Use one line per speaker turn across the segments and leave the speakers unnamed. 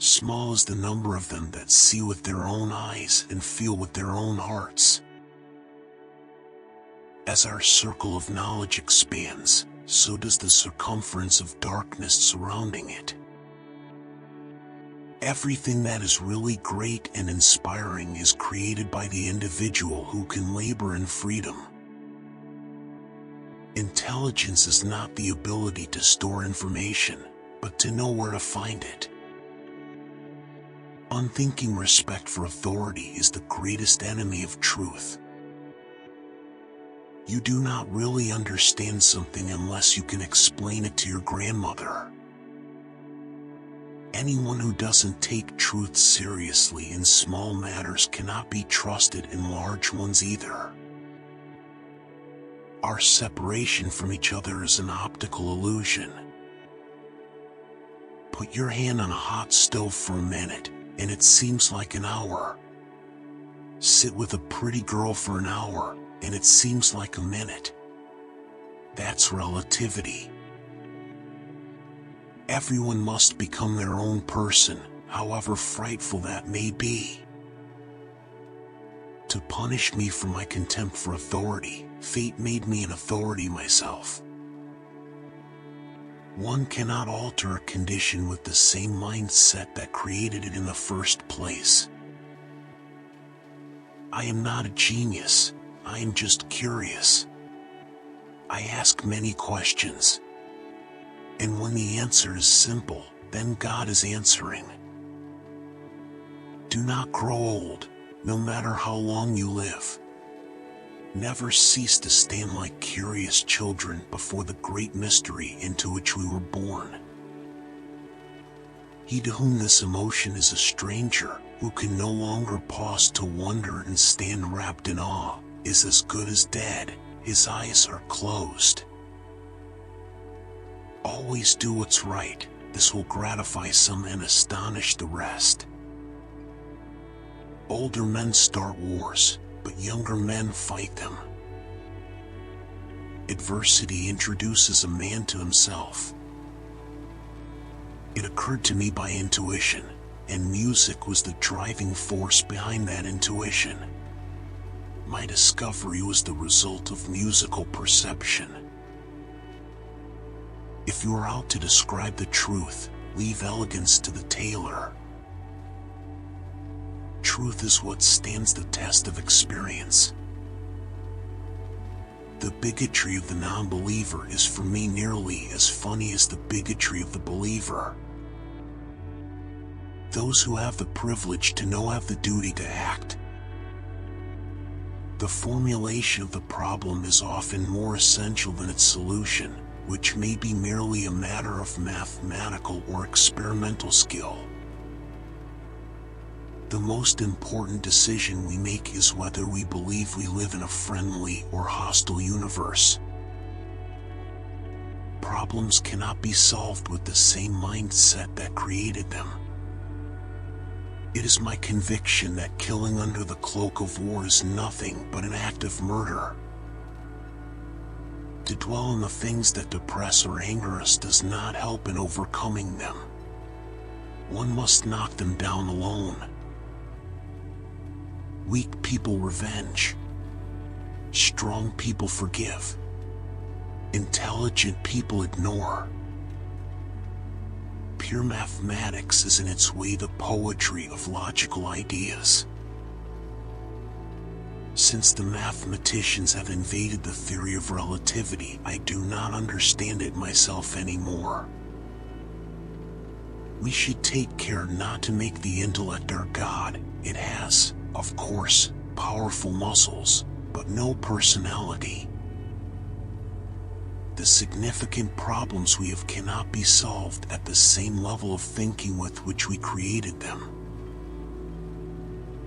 Small is the number of them that see with their own eyes and feel with their own hearts. As our circle of knowledge expands, so does the circumference of darkness surrounding it. Everything that is really great and inspiring is created by the individual who can labor in freedom. Intelligence is not the ability to store information, but to know where to find it. Unthinking respect for authority is the greatest enemy of truth. You do not really understand something unless you can explain it to your grandmother. Anyone who doesn't take truth seriously in small matters cannot be trusted in large ones either. Our separation from each other is an optical illusion. Put your hand on a hot stove for a minute, and it seems like an hour. Sit with a pretty girl for an hour, and it seems like a minute. That's relativity. Everyone must become their own person, however frightful that may be. To punish me for my contempt for authority, fate made me an authority myself. One cannot alter a condition with the same mindset that created it in the first place. I am not a genius, I am just curious. I ask many questions. And when the answer is simple, then God is answering. Do not grow old, no matter how long you live. Never cease to stand like curious children before the great mystery into which we were born. He to whom this emotion is a stranger, who can no longer pause to wonder and stand wrapped in awe, is as good as dead. His eyes are closed. Always do what's right. This will gratify some and astonish the rest. Older men start wars, but younger men fight them. Adversity introduces a man to himself. It occurred to me by intuition, and music was the driving force behind that intuition. My discovery was the result of musical perception. If you are out to describe the truth, leave elegance to the tailor. Truth is what stands the test of experience. The bigotry of the non-believer is for me nearly as funny as the bigotry of the believer. Those who have the privilege to know have the duty to act. The formulation of the problem is often more essential than its solution, which may be merely a matter of mathematical or experimental skill. The most important decision we make is whether we believe we live in a friendly or hostile universe. Problems cannot be solved with the same mindset that created them. It is my conviction that killing under the cloak of war is nothing but an act of murder. To dwell on the things that depress or anger us does not help in overcoming them. One must knock them down alone. Weak people revenge. Strong people forgive. Intelligent people ignore. Pure mathematics is in its way the poetry of logical ideas. Since the mathematicians have invaded the theory of relativity, I do not understand it myself anymore. We should take care not to make the intellect our God. It has, of course, powerful muscles, but no personality. The significant problems we have cannot be solved at the same level of thinking with which we created them.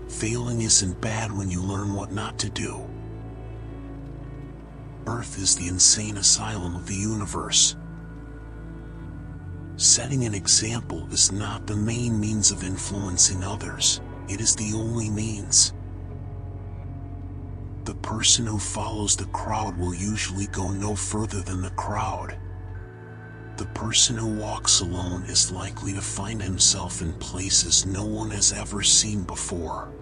Failing isn't bad when you learn what not to do. Earth is the insane asylum of the universe. Setting an example is not the main means of influencing others, it is the only means. The person who follows the crowd will usually go no further than the crowd. The person who walks alone is likely to find himself in places no one has ever seen before.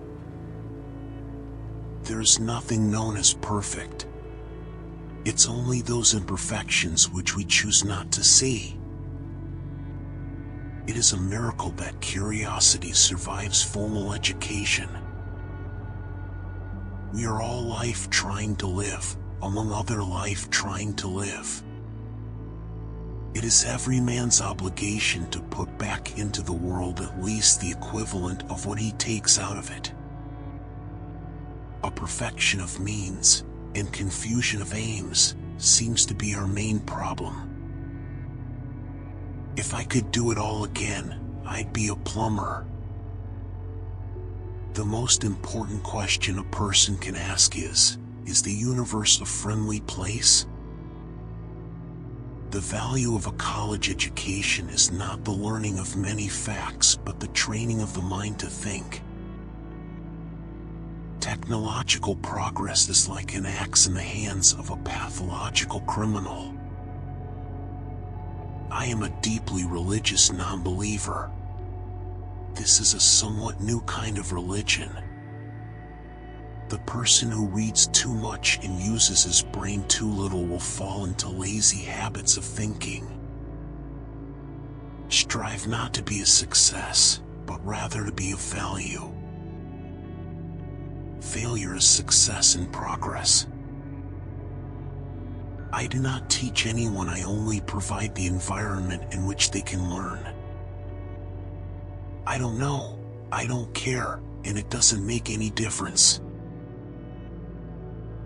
There is nothing known as perfect. It's only those imperfections which we choose not to see. It is a miracle that curiosity survives formal education. We are all life trying to live, among other life trying to live. It is every man's obligation to put back into the world at least the equivalent of what he takes out of it. A perfection of means and confusion of aims seems to be our main problem. If I could do it all again, I'd be a plumber. The most important question a person can ask is the universe a friendly place? The value of a college education is not the learning of many facts, but the training of the mind to think. Technological progress is like an axe in the hands of a pathological criminal. I am a deeply religious non-believer. This is a somewhat new kind of religion. The person who reads too much and uses his brain too little will fall into lazy habits of thinking. Strive not to be a success, but rather to be of value. Failure is success in progress. I do not teach anyone, I only provide the environment in which they can learn. I don't know, I don't care, and it doesn't make any difference.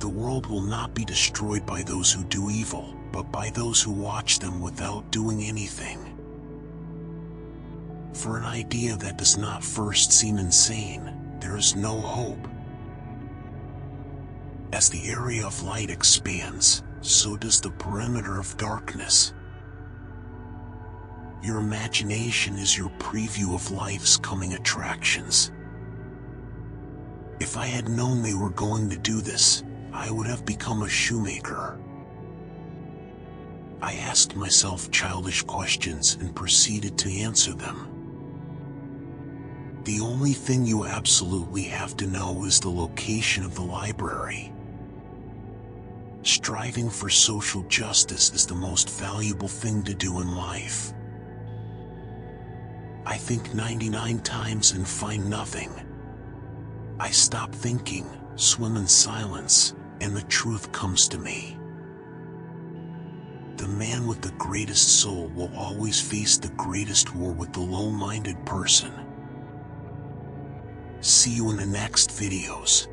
The world will not be destroyed by those who do evil, but by those who watch them without doing anything. For an idea that does not first seem insane, there is no hope. As the area of light expands, so does the perimeter of darkness. Your imagination is your preview of life's coming attractions. If I had known they were going to do this, I would have become a shoemaker. I asked myself childish questions and proceeded to answer them. The only thing you absolutely have to know is the location of the library. Striving for social justice is the most valuable thing to do in life. I think 99 times and find nothing. I stop thinking, swim in silence, and the truth comes to me. The man with the greatest soul will always face the greatest war with the low-minded person. See you in the next videos.